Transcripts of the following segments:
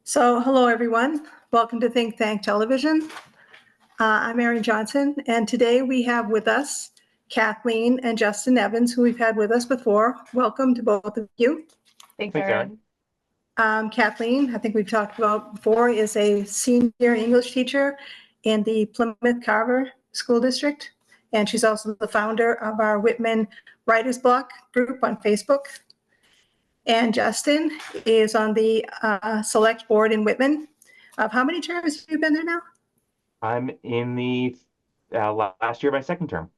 So, hello everyone. Welcome to Think Tank Television. I'm Erin Johnson, and today we have with us Kathleen and Justin Evans, who we've had with us before. Welcome to both of you. Thanks, Thanks, Erin. Kathleen, I think we've talked about before, is a senior English teacher in the Plymouth Carver School District, and she's also the founder of our Whitman Writers Block group on Facebook. And Justin is on the select board in Whitman. How many terms have you been there now? I'm in the last year of my second term.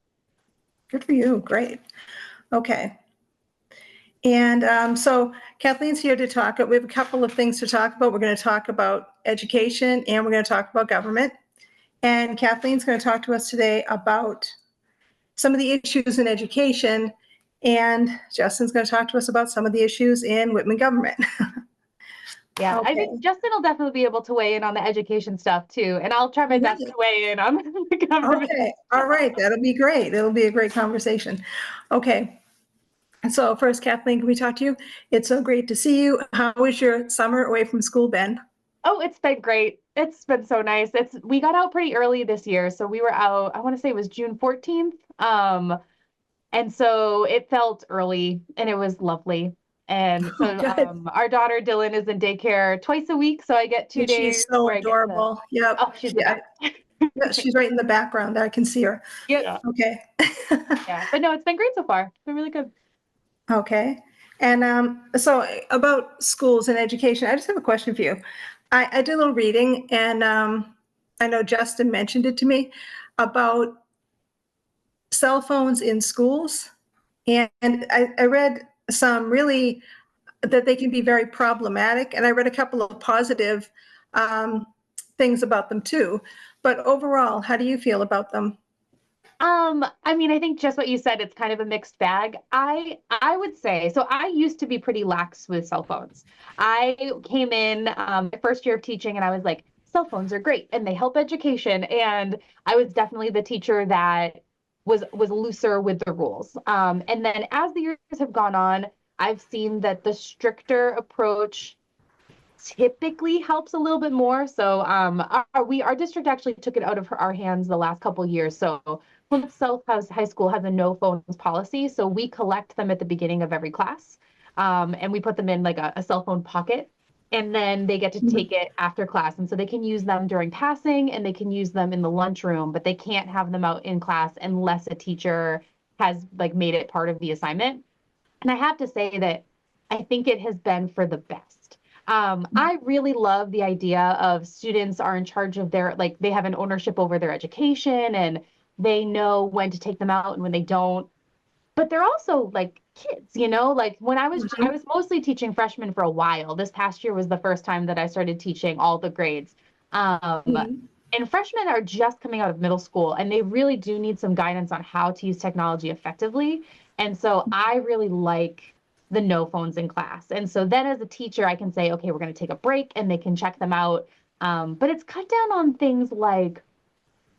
Good for you. Great. Okay. And so Kathleen's here to talk. We have a couple of things to talk about. We're going to talk about education and we're going to talk about government. And Kathleen's going to talk to us today about some of the issues in education. And Justin's going to talk to us about some of the issues in Whitman government. Yeah, I think Justin will definitely be able to weigh in on the education stuff too, and I'll try my best to weigh in on the government. Okay, all right, that'll be great. It'll be a great conversation. Okay, so first, Kathleen, can we talk to you? It's so great to see you. How was your summer away from school been? Oh, it's been great. It's been so nice. We got out pretty early this year, so we were out, I want to say it was June 14th. And so it felt early and it was lovely. And so our daughter Dylan is in daycare twice a week, so I get 2 days. She's so adorable. Yeah. Oh, she's yeah. Yeah, she's right in the background. I can see her. Yeah. Okay. Yeah, but no, it's been great so far. It's been really good. Okay. And so about schools and education, I just have a question for you. I did a little reading, and I know Justin mentioned it to me about cell phones in schools, and I read some really that they can be very problematic, and I read a couple of positive things about them too. But overall, how do you feel about them? I mean, I think just what you said, it's kind of a mixed bag. I would say, so I used to be pretty lax with cell phones. I came in my first year of teaching and I was like, cell phones are great and they help education. And I was definitely the teacher that was looser with the rules. And then as the years have gone on, I've seen that the stricter approach typically helps a little bit more. So our district actually took it out of our hands the last couple of years. So Plymouth South High School has a no phones policy. So we collect them at the beginning of every class. And we put them in like a cell phone pocket. And then they get to take it after class. And so they can use them during passing and they can use them in the lunchroom, but they can't have them out in class unless a teacher has like made it part of the assignment. And I have to say that I think it has been for the best. I really love the idea of students are in charge of their, like they have an ownership over their education and they know when to take them out and when they don't. But they're also like kids, you know, like when I was mostly teaching freshmen for a while. This past year was the first time that I started teaching all the grades. And freshmen are just coming out of middle school and they really do need some guidance on how to use technology effectively. And so I really like the no phones in class. And so then as a teacher, I can say, okay, we're going to take a break and they can check them out. But it's cut down on things like,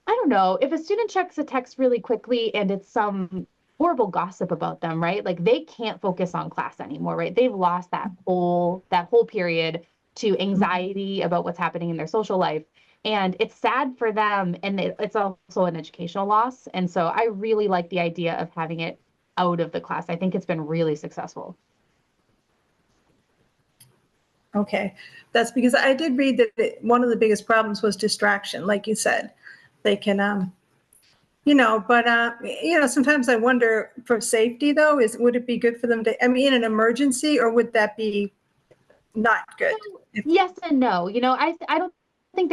I don't know, if a student checks a text really quickly and it's some horrible gossip about them, right? Like they can't focus on class anymore, right? They've lost that whole period to anxiety about what's happening in their social life. And it's sad for them. And it's also an educational loss. And so I really like the idea of having it out of the class. I think it's been really successful. Okay, that's because I did read that one of the biggest problems was distraction, like you said. They can, but sometimes I wonder for safety though, would it be good for them to, I mean, in an emergency, or would that be not good? Yes and no. You know, I don't think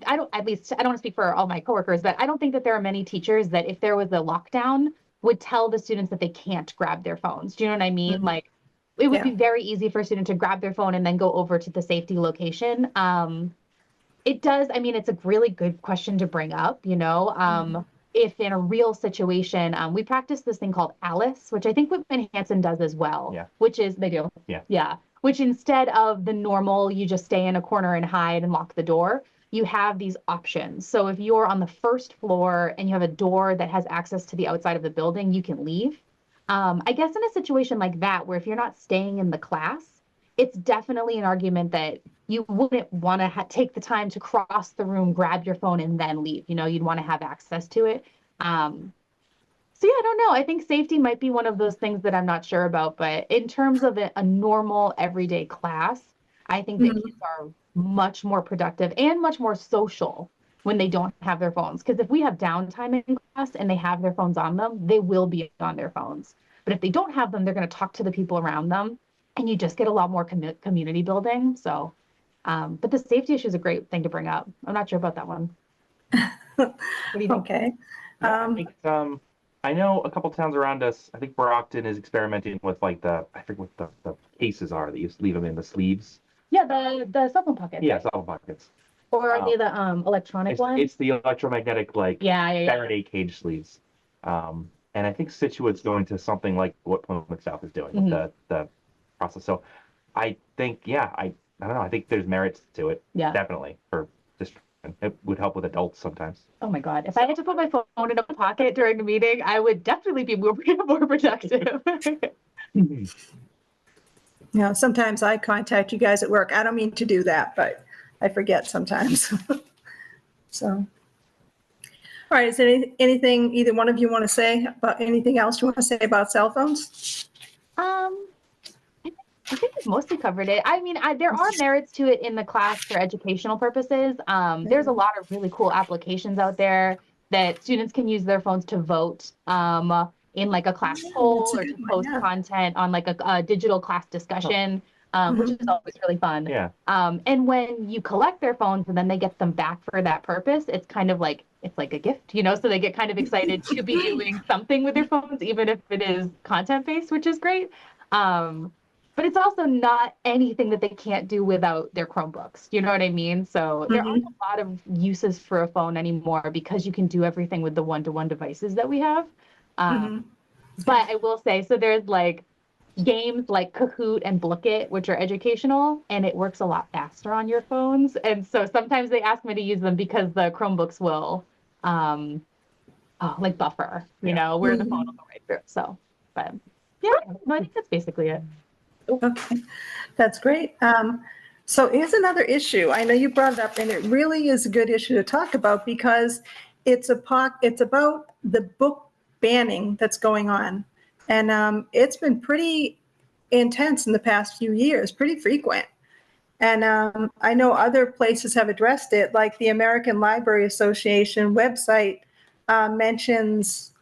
I don't want to speak for all my coworkers, but I don't think that there are many teachers that if there was a lockdown would tell the students that they can't grab their phones. Do you know what I mean? Mm-hmm. Like it would be very easy for a student to grab their phone and then go over to the safety location. It does. I mean, it's a really good question to bring up, you know, if in a real situation, we practice this thing called Alice, which I think Whitman Hanson does as well, which is they do. Yeah. Which instead of the normal, you just stay in a corner and hide and lock the door, you have these options. So if you're on the first floor and you have a door that has access to the outside of the building, you can leave. I guess in a situation like that, where if you're not staying in the class, it's definitely an argument that you wouldn't want to take the time to cross the room, grab your phone, and then leave. You know, you'd want to have access to it. So yeah, I don't know. I think safety might be one of those things that I'm not sure about, but in terms of a normal everyday class, I think that kids are much more productive and much more social when they don't have their phones. Because if we have downtime in class and they have their phones on them, they will be on their phones. But if they don't have them, they're going to talk to the people around them, and you just get a lot more community building. So, but the safety issue is a great thing to bring up. I'm not sure about that one. What do you think? Okay. Yeah, I think, I know a couple towns around us. I think Brockton is experimenting with like I forget what the cases are that you just leave them in the sleeves. Yeah, the cell phone pockets. Yeah, cell phone pockets. Or are they the electronic one? It's the electromagnetic yeah. Faraday cage sleeves. And I think Situate's going to something like what Plymouth South is doing with the process. So I think, I don't know. I think there's merits to it. Yeah. Definitely for just it would help with adults sometimes. Oh my God. If I had to put my phone in a pocket during a meeting, I would definitely be more productive. Sometimes I contact you guys at work. I don't mean to do that, but I forget sometimes. So, all right. Is there anything either one of you want to say about anything else you want to say about cell phones? I think we've mostly covered it. I mean, there are merits to it in the class for educational purposes. There's a lot of really cool applications out there that students can use their phones to vote in like a class poll or to post content on like a digital class discussion, which is always really fun. Yeah. And when you collect their phones and then they get them back for that purpose, it's kind of like, it's like a gift, so they get kind of excited to be doing something with their phones, even if it is content-based, which is great. But it's also not anything that they can't do without their Chromebooks. You know what I mean? So there aren't a lot of uses for a phone anymore because you can do everything with the one-to-one devices that we have. But I will say, so there's like games like Kahoot and Book It, which are educational, and it works a lot faster on your phones. And so sometimes they ask me to use them because the Chromebooks will like buffer, where the phone will go right through. So, but yeah, no, I think that's basically it. Okay, that's great. So here's another issue. I know you brought it up, and it really is a good issue to talk about because it's about the book banning that's going on. And it's been pretty intense in the past few years, pretty frequent. And I know other places have addressed it, like the American Library Association website mentions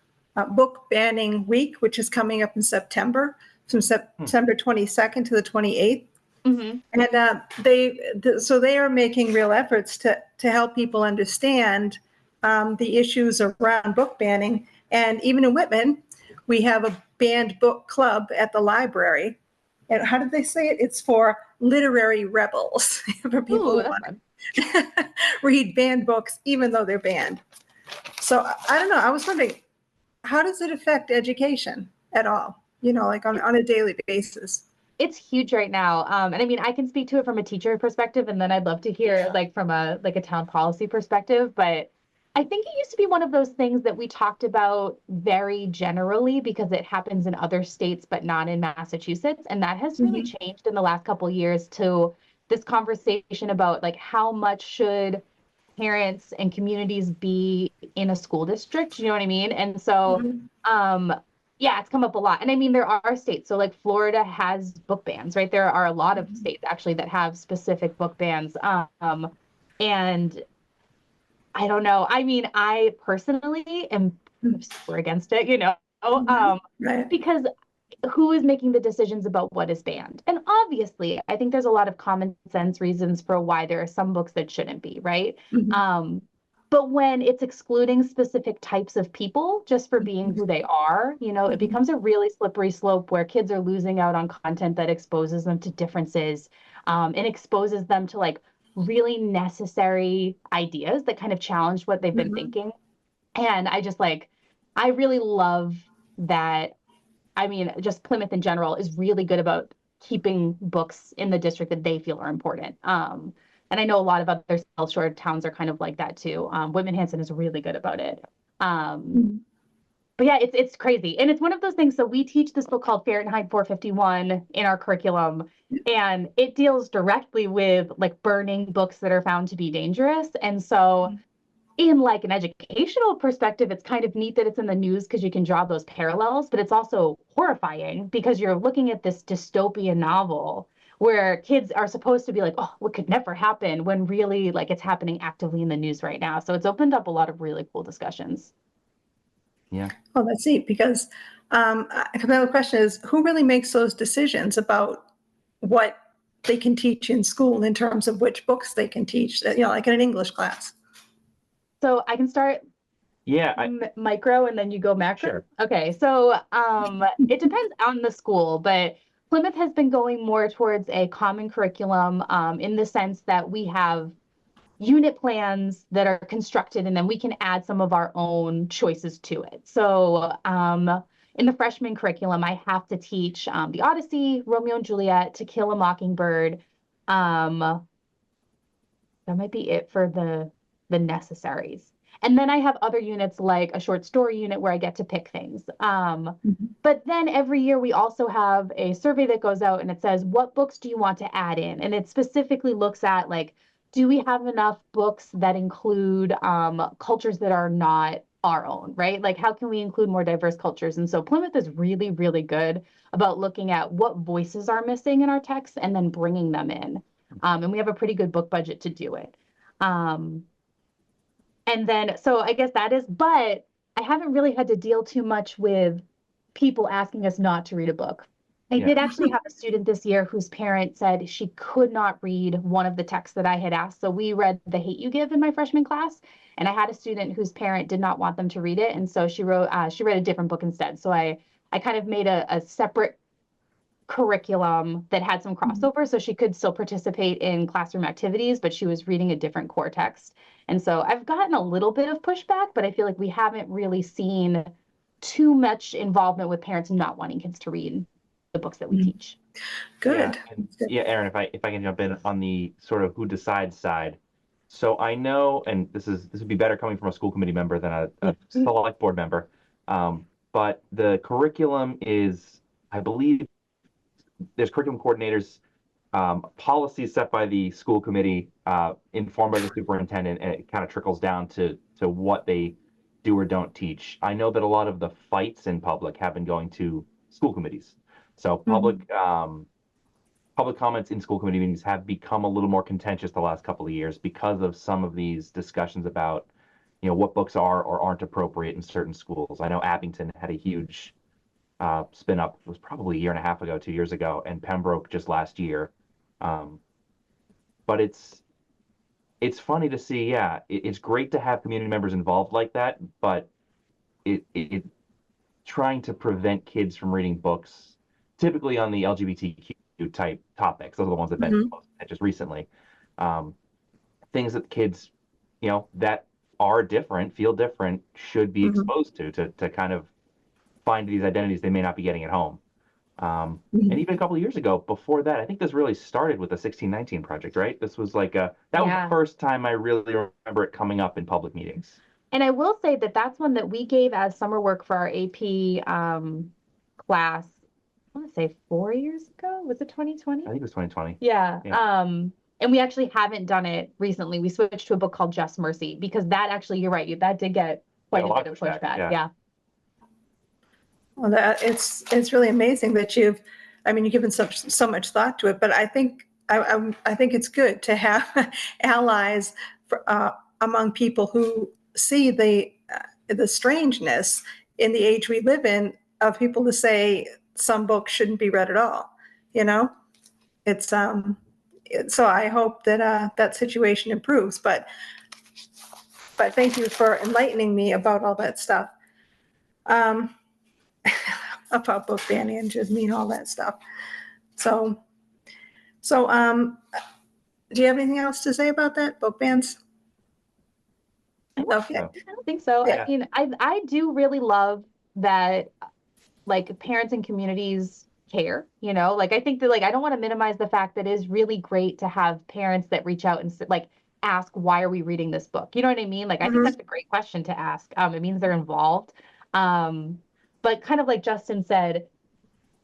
Book Banning Week, which is coming up in September, from September 22nd to the 28th. And so they are making real efforts to help people understand the issues around book banning. And even in Whitman, we have a banned book club at the library. And how did they say it? It's for literary rebels, for people who want to read banned books, even though they're banned. So I don't know. I was wondering, how does it affect education at all? Like on a daily basis. It's huge right now. And I mean, I can speak to it from a teacher perspective, and then I'd love to hear like from a town policy perspective. But I think it used to be one of those things that we talked about very generally because it happens in other states, but not in Massachusetts. And that has really changed in the last couple of years to this conversation about like how much should parents and communities be in a school district? You know what I mean? And so, yeah, it's come up a lot. And I mean, there are states. So like Florida has book bans, right? There are a lot of states actually that have specific book bans. And I don't know. I mean, I personally am super against it, Right. because who is making the decisions about what is banned? And obviously, I think there's a lot of common sense reasons for why there are some books that shouldn't be, right? But when it's excluding specific types of people just for being who they are, it becomes a really slippery slope where kids are losing out on content that exposes them to differences and exposes them to like really necessary ideas that kind of challenge what they've been thinking. And I really love that. I mean, just Plymouth in general is really good about keeping books in the district that they feel are important. And I know a lot of other South Shore towns are kind of like that too. Whitman is really good about it. but yeah, it's crazy. And it's one of those things. So we teach this book called Fahrenheit 451 in our curriculum, and it deals directly with like burning books that are found to be dangerous. And so in like an educational perspective, it's kind of neat that it's in the news because you can draw those parallels, but it's also horrifying because you're looking at this dystopian novel where kids are supposed to be like, oh, what could never happen, when really like it's happening actively in the news right now. So it's opened up a lot of really cool discussions. Yeah. Oh, that's neat, because another question is, who really makes those decisions about what they can teach in school in terms of which books they can teach, like in an English class? So I can start Yeah. micro and then you go macro. Sure. Okay, so it depends on the school, but Plymouth has been going more towards a common curriculum in the sense that we have unit plans that are constructed, and then we can add some of our own choices to it. So in the freshman curriculum, I have to teach the Odyssey, Romeo and Juliet, To Kill a Mockingbird. That might be it for the necessaries. And then I have other units like a short story unit where I get to pick things. But then every year we also have a survey that goes out and it says, what books do you want to add in? And it specifically looks at like, do we have enough books that include cultures that are not our own, right? Like, how can we include more diverse cultures? And so Plymouth is really, really good about looking at what voices are missing in our texts and then bringing them in. And we have a pretty good book budget to do it. And then, so I guess that is, but I haven't really had to deal too much with people asking us not to read a book. I did actually have a student this year whose parent said she could not read one of the texts that I had asked. So we read The Hate You Give in my freshman class, and I had a student whose parent did not want them to read it. And so she read a different book instead. So I kind of made a separate curriculum that had some crossover, so she could still participate in classroom activities, but she was reading a different core text. And so I've gotten a little bit of pushback, but I feel like we haven't really seen too much involvement with parents not wanting kids to read the books that we teach. Good. Yeah, Erin, if I can jump in on the sort of who decides side. So I know, and this would be better coming from a school committee member than a select board member, but the curriculum is, I believe, there's curriculum coordinators, policies set by the school committee, informed by the superintendent, and it kind of trickles down to what they do or don't teach. I know that a lot of the fights in public have been going to school committees. So public comments in school committee meetings have become a little more contentious the last couple of years because of some of these discussions about, what books are or aren't appropriate in certain schools. I know Abington had a huge spin up. It was probably a year and a half ago, 2 years ago, and Pembroke just last year. But it's funny to see. Yeah, it's great to have community members involved like that, but it trying to prevent kids from reading books, typically on the LGBTQ type topics. Those are the ones that have been just recently. Things that kids, that are different, feel different, should be exposed to kind of find these identities they may not be getting at home. And even a couple of years ago, before that, I think this really started with the 1619 project, right? This was like that was the first time I really remember it coming up in public meetings. And I will say that that's one that we gave as summer work for our AP class, I want to say 4 years ago. Was it 2020? I think it was 2020. Yeah. And we actually haven't done it recently. We switched to a book called Just Mercy because that actually, you're right, that did get quite a bit of pushback. Yeah. Well, it's really amazing that you've given so much thought to it. But I think I think it's good to have allies among people who see the strangeness in the age we live in of people to say some books shouldn't be read at all. It's so I hope that that situation improves. But thank you for enlightening me about all that stuff. About book banning and just all that stuff. So do you have anything else to say about that, book bans? Okay. I don't think so. Yeah. I mean, I do really love that, like, parents and communities care, like, I think that, like, I don't want to minimize the fact that it is really great to have parents that reach out and like ask, why are we reading this book? You know what I mean? Like, I think that's a great question to ask. It means they're involved. But kind of like Justin said,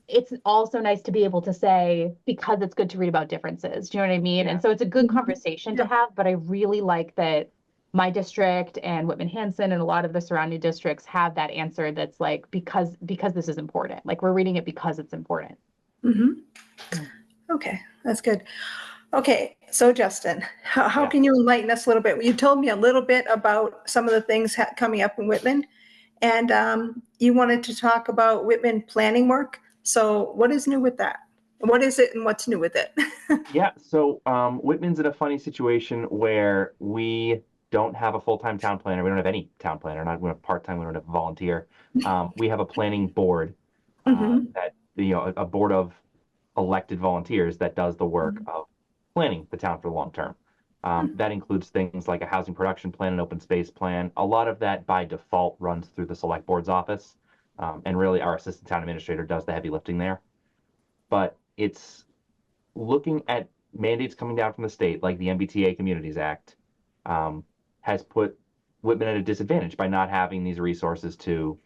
it's also nice to be able to say, because it's good to read about differences. Do you know what I mean? Yeah. And so it's a good Mhm. conversation to Yeah. have, but I really like that my district and Whitman Hanson and a lot of the surrounding districts have that answer that's like, because this is important. Like we're reading it because it's important. Mhm. Okay, that's good. Okay, so Justin, how Yeah. can you enlighten us a little bit? You told me a little bit about some of the things coming up in Whitman, and you wanted to talk about Whitman planning work. So what is new with that? What is it and what's new with it? Yeah, so Whitman's in a funny situation where we don't have a full-time town planner. We don't have any town planner, not even a part-time. We don't have a volunteer. We have a planning board Mhm. that, a board of elected volunteers that does the work of planning the town for the long term. That includes things like a housing production plan, an open space plan. A lot of that by default runs through the select board's office. And really our assistant town administrator does the heavy lifting there. But it's looking at mandates coming down from the state, like the MBTA Communities Act, has put Whitman at a disadvantage by not having these resources to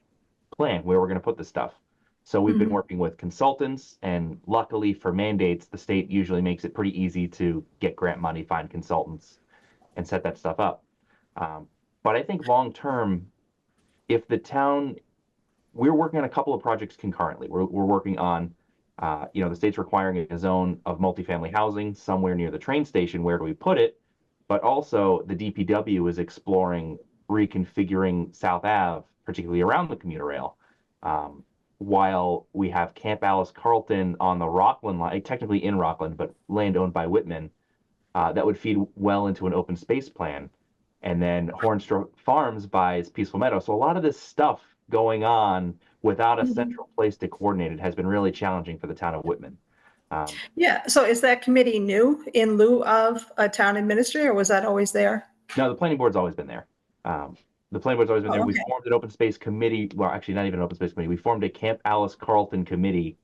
plan where we're going to put this stuff. So we've been working with consultants, and luckily for mandates, the state usually makes it pretty easy to get grant money, find consultants, and set that stuff up. But I think long term, if the town, we're working on a couple of projects concurrently. We're working on, the state's requiring a zone of multifamily housing somewhere near the train station. Where do we put it? But also the DPW is exploring reconfiguring South Ave, particularly around the commuter rail. While we have Camp Alice Carlton on the Rockland line, technically in Rockland, but land owned by Whitman, that would feed well into an open space plan. And then Hornstra Farms buys Peaceful Meadow. So a lot of this stuff going on without a central place to coordinate it has been really challenging for the town of Whitman. Yeah, so is that committee new in lieu of a town administrator, or was that always there? No, the planning board's always been there. The planning board's always been there. We Okay. formed an open space committee. Well, actually, not even an open space committee. We formed a Camp Alice Carlton committee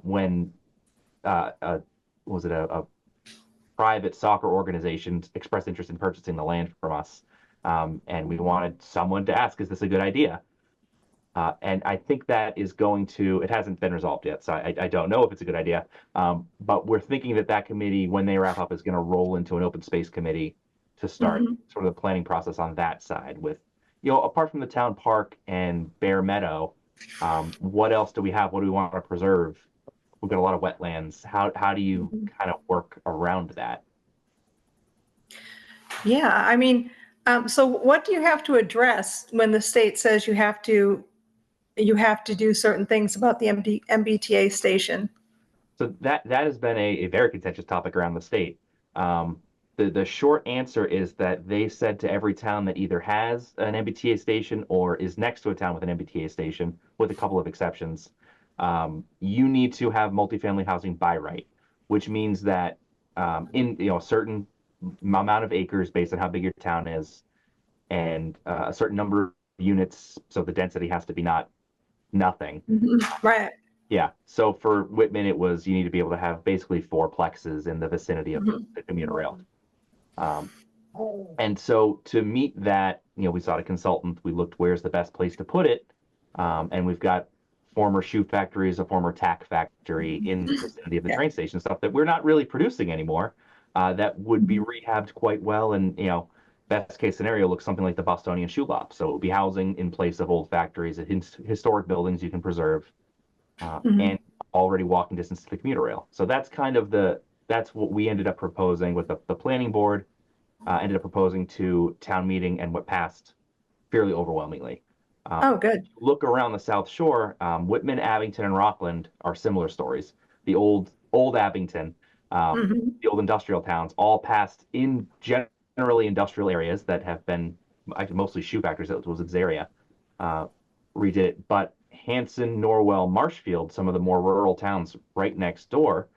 when was it a private soccer organization expressed interest in purchasing the land from us, and we wanted someone to ask, "Is this a good idea?" And I think that is going to. It hasn't been resolved yet, so I don't know if it's a good idea. But we're thinking that committee, when they wrap up, is going to roll into an open space committee to start sort of the planning process on that side. With, apart from the town park and Bear Meadow, what else do we have? What do we want to preserve? We've got a lot of wetlands. How do you kind of work around that? Yeah, I mean, so what do you have to address when the state says you have to do certain things about the MBTA station? So that has been a very contentious topic around the state. The short answer is that they said to every town that either has an MBTA station or is next to a town with an MBTA station, with a couple of exceptions, you need to have multifamily housing by right, which means that in a certain amount of acres based on how big your town is, and a certain number of units, so the density has to be not nothing. Right. Yeah. So for Whitman, it was you need to be able to have basically four plexes in the vicinity of the commuter rail. And so to meet that, we sought a consultant. We looked where's the best place to put it, and we've got former shoe factories, a former tack factory in the vicinity of the train station, stuff that we're not really producing anymore. That would be rehabbed quite well, and best case scenario looks something like the Bostonian Shoe Lop. So it would be housing in place of old factories, historic buildings you can preserve, and already walking distance to the commuter rail. So that's kind of that's what we ended up proposing with the planning board, ended up proposing to town meeting, and what passed fairly overwhelmingly. Oh, good. Look around the South Shore, Whitman, Abington, and Rockland are similar stories. The old Abington, the old industrial towns, all passed in generally industrial areas that have been actually mostly shoe factories. That was its area. Redid it, but Hanson, Norwell, Marshfield, some of the more rural towns right next door,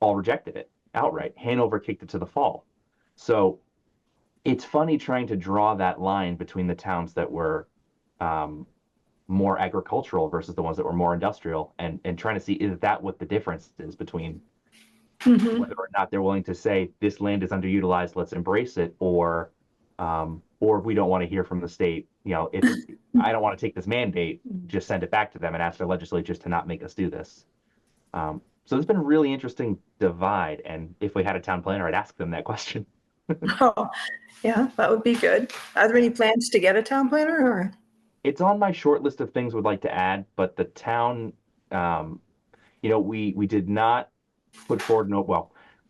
all rejected it outright. Hanover kicked it to the fall. So it's funny trying to draw that line between the towns that were more agricultural versus the ones that were more industrial, and trying to see, is that what the difference is between whether or not they're willing to say this land is underutilized, let's embrace it, or or if we don't want to hear from the state, I don't want to take this mandate, just send it back to them and ask their legislatures to not make us do this. So there's been a really interesting divide, and if we had a town planner, I'd ask them that question. Oh, yeah, that would be good. Are there any plans to get a town planner, or? It's on my short list of things we'd like to add, but the town, we did not put forward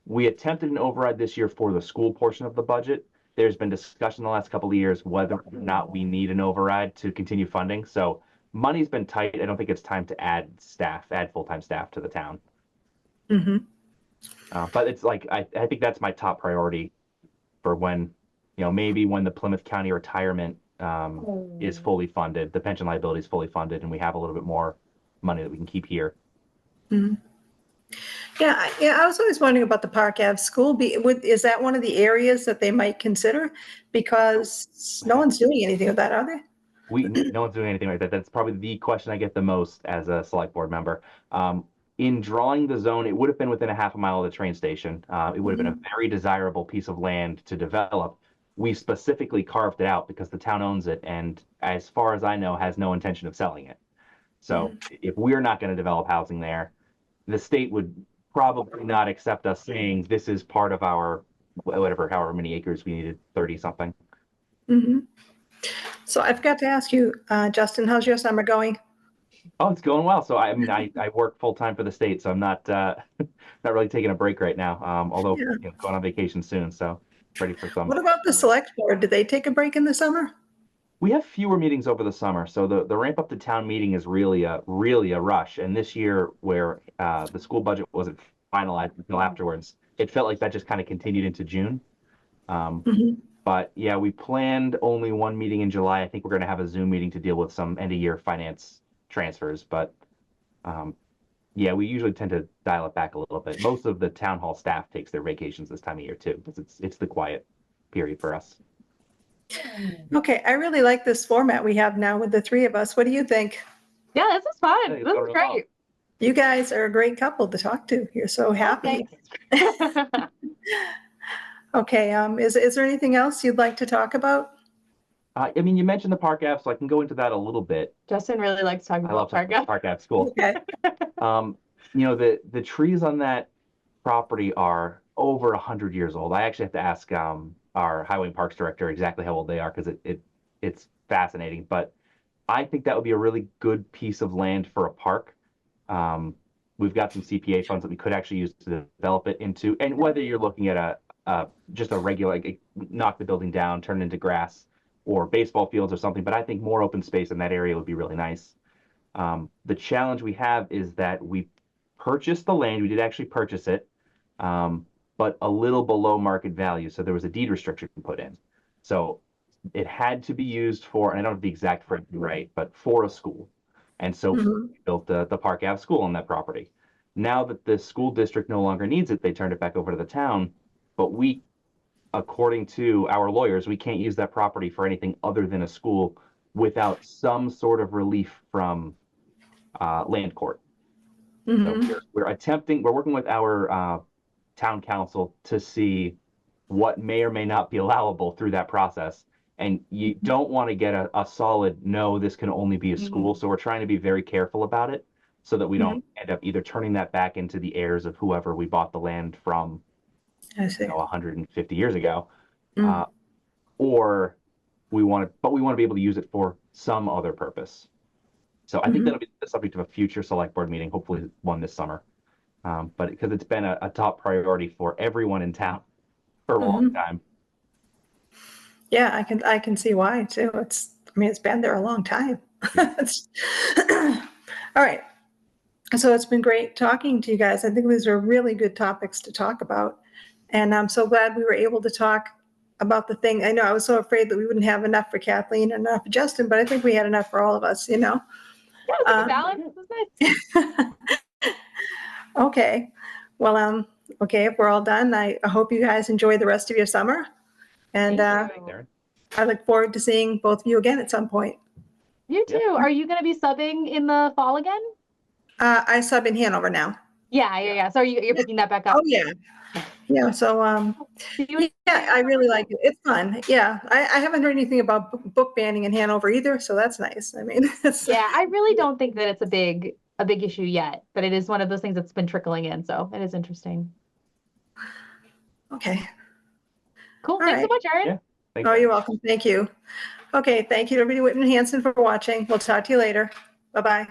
we attempted an override this year for the school portion of the budget. There's been discussion in the last couple of years whether or not we need an override to continue funding. So money's been tight. I don't think it's time to add full-time staff to the town. Mm-hmm. But it's like, I think that's my top priority for when, maybe when the Plymouth County retirement is fully funded, the pension liability is fully funded, and we have a little bit more money that we can keep here. Mm-hmm. Yeah, I was always wondering about the Park Ave school. Is that one of the areas that they might consider? Because no one's doing anything with that, are they? No one's doing anything like that. That's probably the question I get the most as a select board member. In drawing the zone, it would have been within a half a mile of the train station. It would have been a very desirable piece of land to develop. We specifically carved it out because the town owns it, and as far as I know, has no intention of selling it. So if we're not going to develop housing there, the state would probably not accept us saying this is part of our however many acres we needed, 30 something. Mm-hmm. So I forgot to ask you, Justin, how's your summer going? Oh, it's going well. So I work full time for the state, so I'm not really taking a break right now. Although going on vacation soon, so ready for some. What about the select board? Did they take a break in the summer? We have fewer meetings over the summer, so the ramp up to town meeting is really a rush. And this year, where the school budget wasn't finalized until afterwards, it felt like that just kind of continued into June. But yeah, we planned only one meeting in July. I think we're going to have a Zoom meeting to deal with some end of year finance transfers. But we usually tend to dial it back a little bit. Most of the town hall staff takes their vacations this time of year too, because it's the quiet period for us. Okay, I really like this format we have now with the three of us. What do you think? Yeah, this is fun. This is great. You guys are a great couple to talk to. You're so happy. Okay, is there anything else you'd like to talk about? You mentioned the Park Ave, so I can go into that a little bit. Justin really likes talking about Park Ave School. Okay. The trees on that property are over 100 years old. I actually have to ask our Highway and Parks Director exactly how old they are, because it's fascinating. But I think that would be a really good piece of land for a park. We've got some CPA funds that we could actually use to develop it into, and whether you're looking at just a regular, knock the building down, turn it into grass or baseball fields or something, but I think more open space in that area would be really nice. The challenge we have is that we purchased the land. We did actually purchase it, but a little below market value. So there was a deed restriction put in. So it had to be used for, and I don't have the exact phrase right, but for a school. And so we built the Park Ave school on that property. Now that the school district no longer needs it, they turned it back over to the town. But we, according to our lawyers, we can't use that property for anything other than a school without some sort of relief from land court. So we're working with our town council to see what may or may not be allowable through that process. And you don't want to get a solid, no, this can only be a school. So we're trying to be very careful about it so that we don't end up either turning that back into the heirs of whoever we bought the land from 150 years ago, or we want to be able to use it for some other purpose. So I think that'll be the subject of a future select board meeting, hopefully one this summer. But because it's been a top priority for everyone in town for a long time. Yeah, I can see why too. It's been there a long time. All right. So it's been great talking to you guys. I think these are really good topics to talk about. And I'm so glad we were able to talk about the thing. I know I was so afraid that we wouldn't have enough for Kathleen and enough for Justin, but I think we had enough for all of us, Yeah, it was a balance. It was nice. Okay. Well, okay, if we're all done, I hope you guys enjoy the rest of your summer. And I look forward to seeing both of you again at some point. You too. Yep. Are you going to be subbing in the fall again? I sub in Hanover now. Yeah. So you're picking that back up? Oh, yeah. Yeah, so, You- yeah, I really like it. It's fun. Yeah, I haven't heard anything about book banning in Hanover either, so that's nice. I mean, it's, Yeah, I really don't think that it's a big issue yet, but it is one of those things that's been trickling in, so it is interesting. okay. Cool. All Thanks so right. much, Erin. Yeah. Thanks, Oh, Erin. you're welcome. Thank you. Okay, thank you to everybody, Whitman Hanson, for watching. We'll talk to you later. Bye-bye.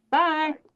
Bye.